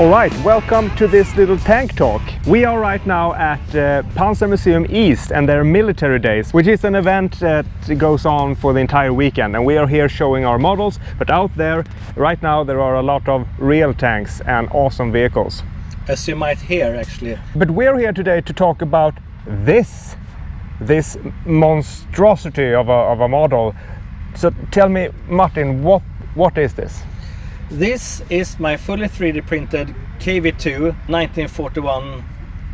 Alright, welcome to this little tank talk. We are right now at Panzer Museum East and their military days, which is an event that goes on for the entire weekend, and we are here showing our models, but out there right now there are a lot of real tanks and awesome vehicles. As you might hear, actually. But we're here today to talk about this monstrosity of a model. So tell me, Martin, what is this? This is my fully 3D printed KV-2 1941,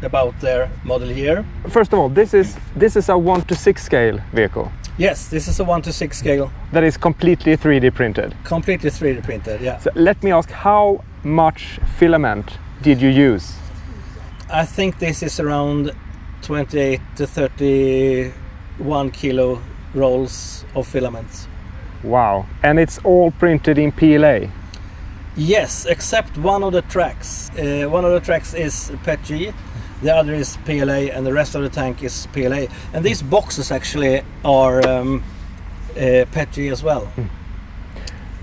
about their model year. First of all, this is a 1:6 scale vehicle. Yes, this is a 1:6 scale. That is completely 3D printed. Completely 3D printed, yeah. So let me ask, how much filament did you use? I think this is around 28 to 31 kilo rolls of filaments. Wow. And it's all printed in PLA? Yes, except one of the tracks. One of the tracks is PETG, the other is PLA, and the rest of the tank is PLA. And these boxes actually are PETG as well.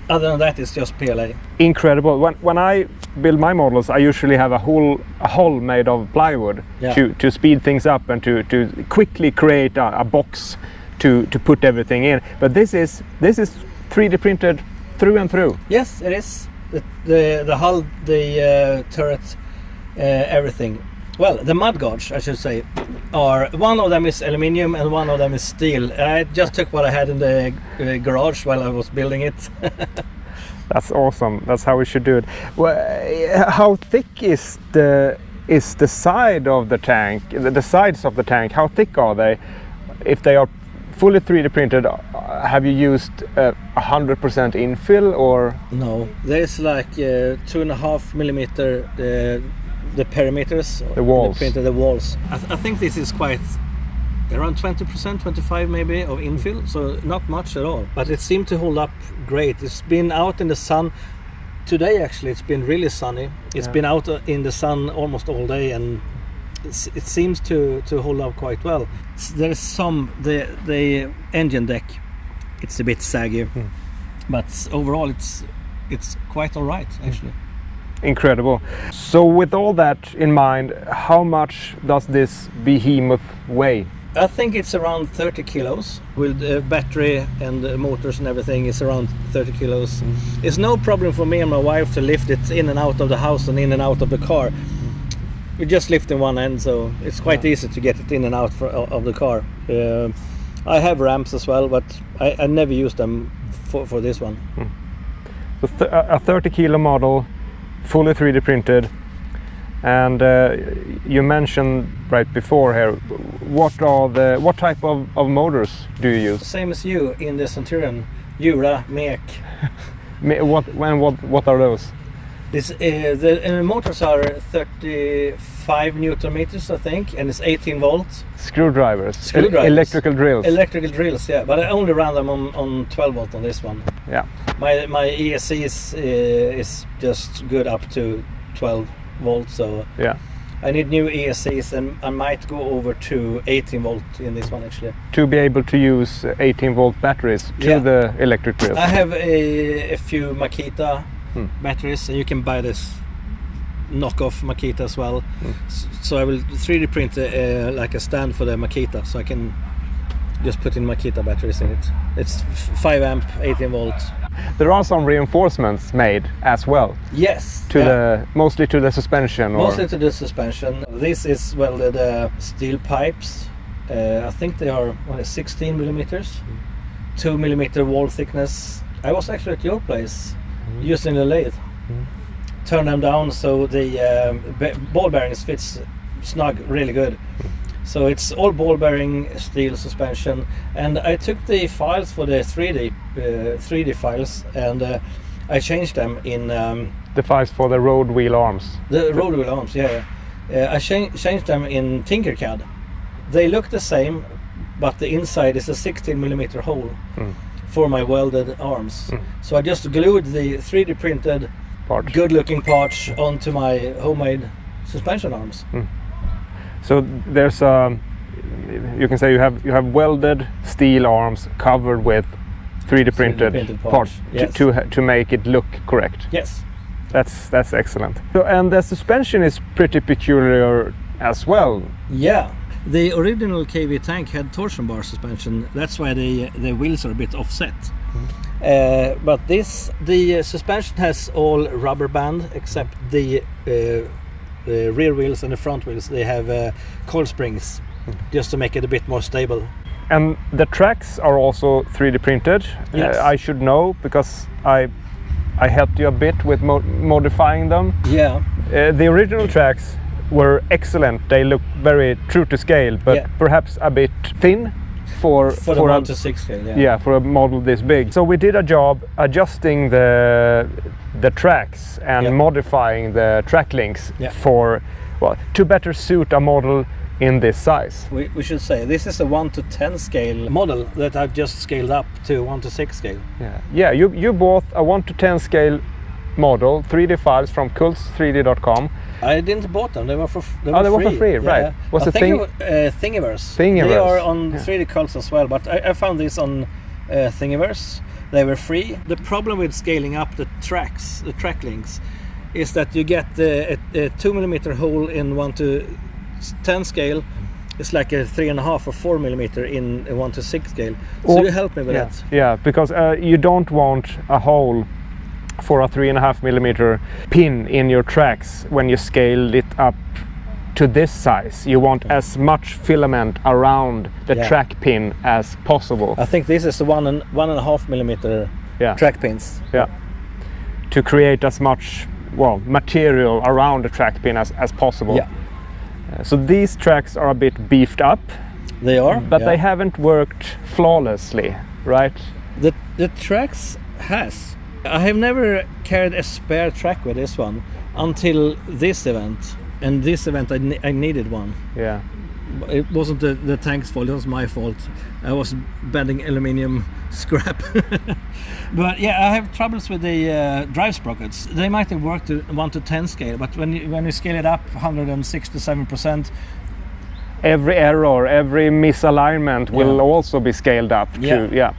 Other than that, it's just PLA. Incredible. When I build my models, I usually have a hull made of plywood, yeah, to speed things up and to quickly create a box to put everything in. But this is 3D printed through and through. Yes, it is. The hull, the turret, everything. Well, the mudguards, I should say, are, one of them is aluminium and one of them is steel. I just took what I had in the garage while I was building it. That's awesome. That's how we should do it. Well, how thick is the side of the tank? The sides of the tank, how thick are they? If they are fully 3D printed, have you used 100% infill or? No, there's like 2.5 millimeter the perimeters. The walls. The walls. I think this is quite around 20%, 25 maybe of infill, so not much at all. But it seemed to hold up great. It's been out in the sun. Today actually it's been really sunny. It's been out in the sun almost all day, and it seems to hold up quite well. There's the engine deck, it's a bit saggy, but overall it's quite all right actually. Incredible. So with all that in mind, how much does this behemoth weigh? I think it's around 30 kilos with the battery and the motors and everything. Is around 30 kilos. It's no problem for me and my wife to lift it in and out of the house and in and out of the car. We just lift in one end, so it's quite easy to get it in and out of the car. I have ramps as well, but I never use them for this one. So a 30 kilo model, fully 3D printed, and you mentioned right before here, what type of motors do you use? Same as you in the Centurion, Jura, Mek. What are those? The motors are 35 Newton meters, I think, and it's 18 volts. Screwdrivers. Electrical drills. Electrical drills, yeah. But I only ran them on 12 volt on this one. Yeah. My ESC is just good up to 12 volts, so yeah. I need new ESCs, and I might go over to 18 volt in this one actually. To be able to use 18 volt batteries to the electric drills. I have a few Makita batteries, and you can buy this knockoff Makita as well. So I will 3D print like a stand for the Makita, so I can just put in Makita batteries in it. It's 5 amp, 18 volts. There are some reinforcements made as well. Yes. Mostly to the suspension. Mostly to the suspension. This is welded steel pipes. I think they are 16 millimeters, 2 millimeter wall thickness. I was actually at your place using the lathe. Turn them down so the ball bearings fits snug really good. So it's all ball bearing steel suspension, and I took the files for the 3D files, and I changed them in the files for the road wheel arms. The road wheel arms, yeah. I changed them in Tinkercad. They look the same, but the inside is a 16 millimeter hole for my welded arms. So I just glued the 3D printed good looking parts onto my homemade suspension arms. So there's you can say you have welded steel arms covered with 3D printed parts, yes, to make it look correct. Yes. That's excellent. So, and the suspension is pretty peculiar as well. Yeah, the original KV tank had torsion bar suspension. That's why the wheels are a bit offset. But the suspension has all rubber band except the rear wheels and the front wheels. They have coil springs just to make it a bit more stable. And the tracks are also 3D printed. Yes. I should know because I helped you a bit with modifying them. Yeah. The original tracks were excellent. They look very true to scale, but perhaps a bit thin for the 1 to 6 scale. Yeah, for a model this big. So we did a job adjusting the tracks and modifying the track links for to better suit a model in this size. We should say this is a 1 to 10 scale model that I've just scaled up to 1 to 6 scale. Yeah. You bought a 1 to 10 scale model, 3D files from kults3d.com. I didn't bought them. They were for free. They were for free, right? Was the thing Thingiverse. They are on 3D Cults as well, but I found this on Thingiverse. They were free. The problem with scaling up the tracks, the track links, is that you get a 2mm hole in 1 to 10 scale. It's like a 3.5 or 4mm in a 1 to 6 scale. So you help me with that. Yeah, because you don't want a hole for a 3.5mm pin in your tracks when you scale it up to this size. You want as much filament around the track pin as possible. I think this is the 1.5mm track pins. Yeah, to create as much material around the track pin as possible. Yeah. So these tracks are a bit beefed up. They are, but they haven't worked flawlessly, right? The tracks has. I have never carried a spare track with this one until this event. And this event I needed one. Yeah. It wasn't the tank's fault, it was my fault. I was bending aluminium scrap. But yeah, I have troubles with the drive sprockets. They might have worked to 1 to 10 scale, but when you scale it up 167%, every error, every misalignment will also be scaled up to,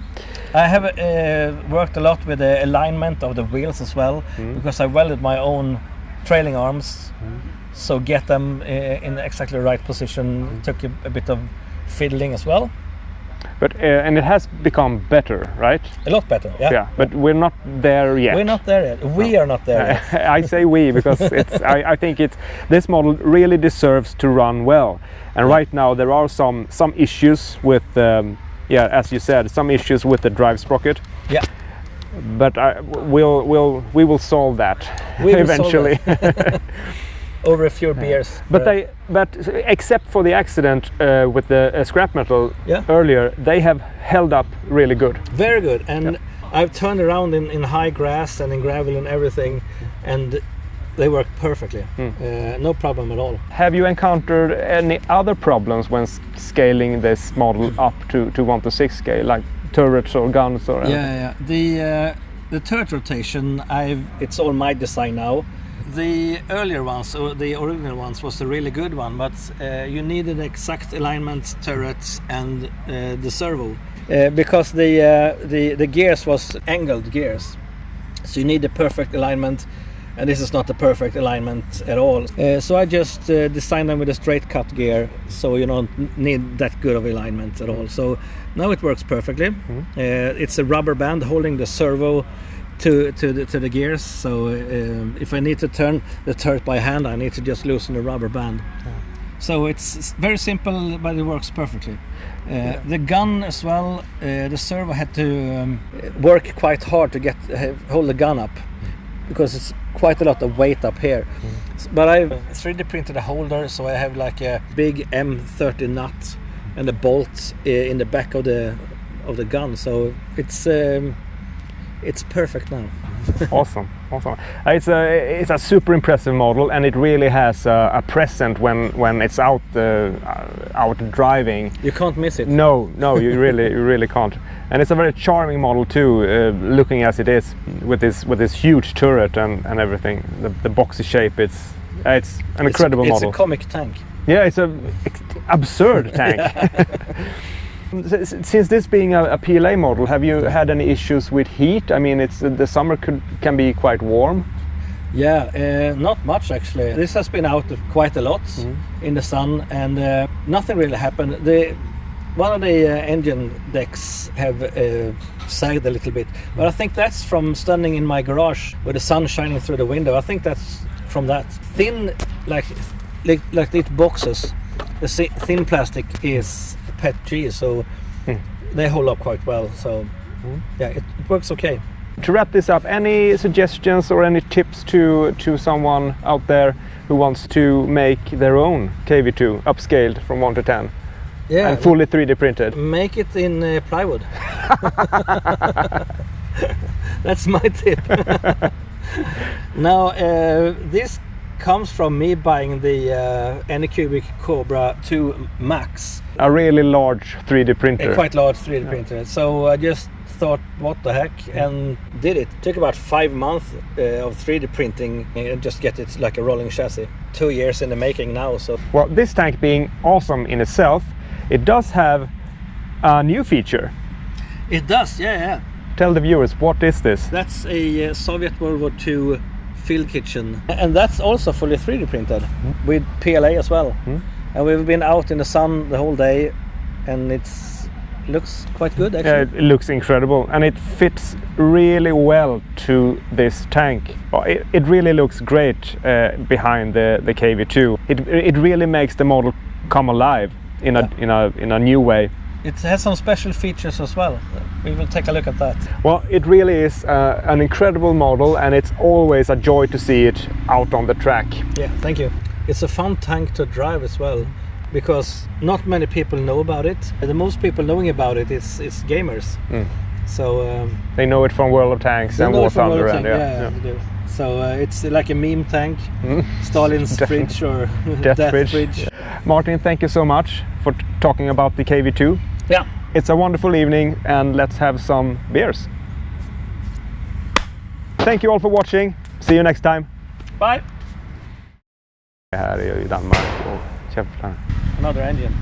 I have worked a lot with the alignment of the wheels as well, because I welded my own trailing arms, so get them in exactly the right position took a bit of fiddling as well. But and it has become better, right? A lot better, yeah. But we're not there yet. We're not there yet. We are not there yet. I say we because I think this model really deserves to run well. And right now there are some issues with as you said, some issues with the drive sprocket. Yeah. But we will solve that eventually. Over a few beers. But except for the accident with the scrap metal earlier, they have held up really good. Very good. And I've turned around in high grass and in gravel and everything, and they work perfectly. No problem at all. Have you encountered any other problems when scaling this model up to 1 to 6 scale, like turrets or guns or anything? The turret rotation, it's all my design now. The earlier ones, or the original ones, was a really good one, but you needed exact alignment, turrets, and the servo, because the gears was angled gears, so you need the perfect alignment, and this is not the perfect alignment at all. So I just designed them with a straight cut gear, so you don't need that good of alignment at all. So now it works perfectly. It's a rubber band holding the servo to the gears, so if I need to turn the turret by hand, I need to just loosen the rubber band. So it's very simple, but it works perfectly. The gun as well, the servo had to work quite hard to hold the gun up, because it's quite a lot of weight up here. But I've 3D printed a holder, so I have like a big M30 nut and a bolt in the back of the gun, so it's perfect now. Awesome. It's a super impressive model, and it really has a present when it's out driving. You can't miss it. No, you really can't. And it's a very charming model too, looking as it is with this huge turret and everything. The boxy shape. It's an incredible model. It's a comic tank. Yeah, it's an absurd tank. Since this being a PLA model, have you had any issues with heat? I mean, the summer can be quite warm. Yeah, not much actually. This has been out quite a lot in the sun, and nothing really happened. One of the engine decks have sagged a little bit, but I think that's from standing in my garage with the sun shining through the window. I think that's from that. Thin, like these boxes, the thin plastic is PET-G, so they hold up quite well. So yeah, it works okay. To wrap this up, any suggestions or any tips to someone out there who wants to make their own KV-2 upscaled from 1 to 10? Yeah, and fully 3D printed? Make it in plywood. That's my tip. Now, this comes from me buying the Anycubic Cobra 2 Max. A really large 3D printer. A quite large 3D printer. So I just thought, what the heck, and did it. Took about 5 months of 3D printing and just get it like a rolling chassis. 2 years in the making now. So well, this tank being awesome in itself, it does have a new feature. It does, yeah. Tell the viewers, what is this? That's a Soviet World War II field kitchen, and that's also fully 3D printed with PLA as well. And we've been out in the sun the whole day, and it looks quite good actually. Yeah, it looks incredible, and it fits really well to this tank. It really looks great behind the KV-2. It really makes the model come alive in a new way. It has some special features as well. We will take a look at that. Well, it really is an incredible model, and it's always a joy to see it out on the track. Yeah, thank you. It's a fun tank to drive as well, because not many people know about it. The most people knowing about it is gamers. So they know it from World of Tanks and War Thunder. Yeah, they do. So it's like a meme tank, Stalin's fridge or Death Fridge. Martin, thank you so much for talking about the KV-2. Yeah. It's a wonderful evening, and let's have some beers. Thank you all for watching. See you next time. Bye. Här är ju Danmark och käftar. Another engine.